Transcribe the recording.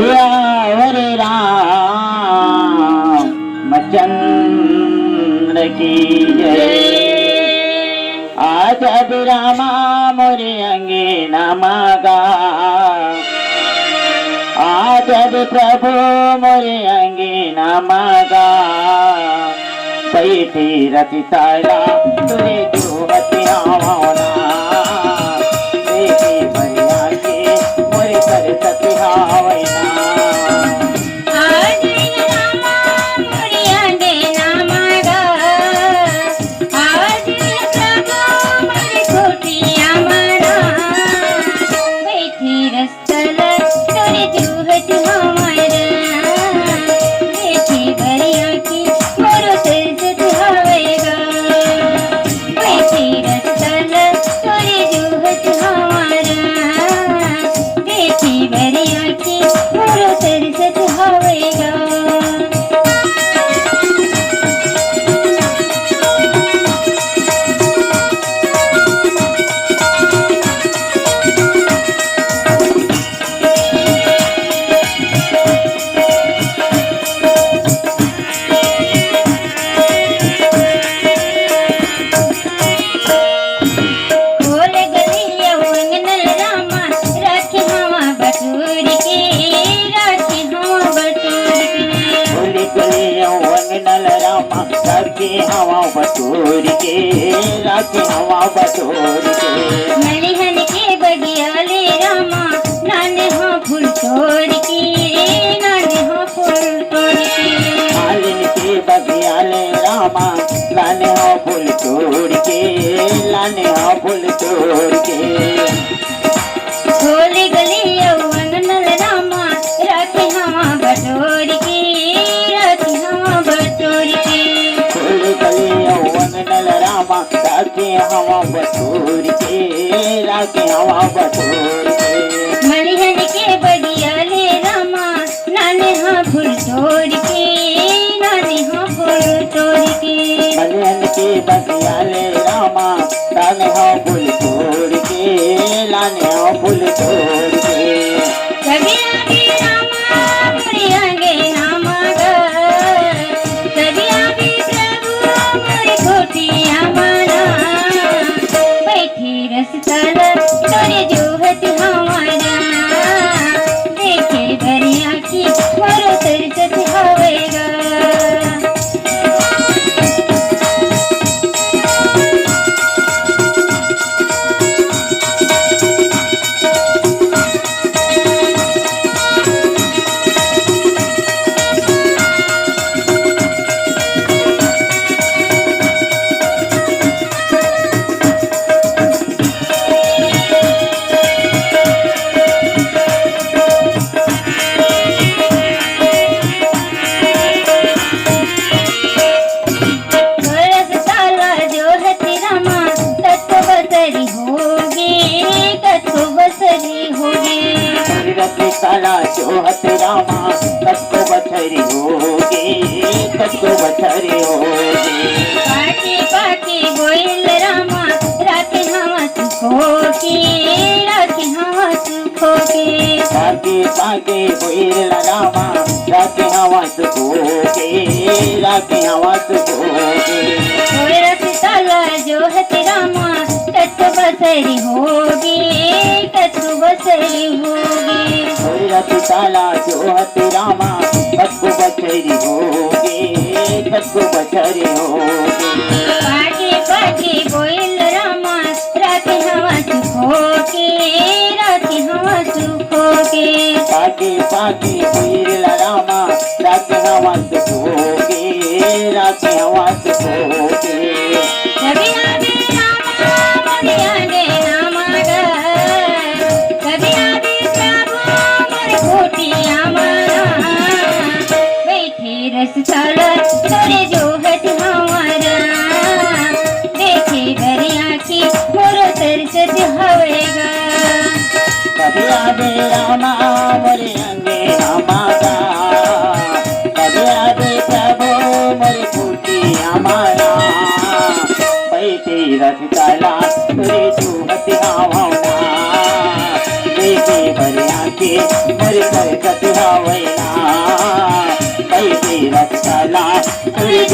या हरे रामचंद्र की जय। आज अभिरामा मोरे अंगीना मागा, आज अभी प्रभु मोरे अंगीना मागा। बैठी रति ताला तुरे जुहती आवना, देखी भैया के मोरे कर सती हावना। हवा बटोर के राखी हवा बटोर के, मलिहन के बगियाले रामा नाने हाँ फूल तोड़ के, नाने हाँ फूल तोड़ के। मालिन के बगियाले रामा लाने हाँ फूल तोड़ के, लाने हाँ फूल तोड़ के। खोले गले यौवन नल रामा राखी हवा बटोर के, राखी हवा बटोर के। यौवन नल रामा राखे हवा बटोर के, राखे हवा बटोर के। मलिहन के बगियाले रामा नाने हाँ फूल तोड़ के, नाने हाँ फूल तोड़ के। मलिहन के बगियाले रामा लाने हाँ फूल तोड़ के, लाने हाँ फूल तोड़ के। कभी आगे रामा मोरे आगे नामा गा, कभी आगे प्रभु मोरे कोटिया माना। बैठी रसतल तोरे जोहत हमारा, देखे भरिया की मोरो सरसत हवेगा। साला जोहत रामा कसको बछरी होगी, कसको बछरी होगी। पाके पाके गोइल रामा राखे हवा सुखो के, राखे हवा सुखो के। पाके पाके गोइल रामा राखे हवा सुखो के, राखे हवा सुखो के। ओए रसताला जोहत रामा कसको बछरी होगी, कसको बछरी होगी। रतिशाला जोहत रामा कसको बछरी होगी, कसको बछरी होगी। पाके पाके गोइल रामा राखे हवा सुखो के, राखे हवा सुखो के। पाके पाके गोइल रामा राखे हवा सुखो के, राखे हवा सुखो के। कभी आगे रामा मोरे आगे नामा गा, कभी आगे प्रभु मोरे कोटिया माना। बैठे रसतल तोरे जोहत हमारा, देखे भरिया की मोरो सरसत हवेगा। कभी आगे रामा मोरे अंगे मागा, कभी आगे प्रभु मोरे कोटिया माना। तरी करकत हवैना, पैसे रस्त्याला तुझी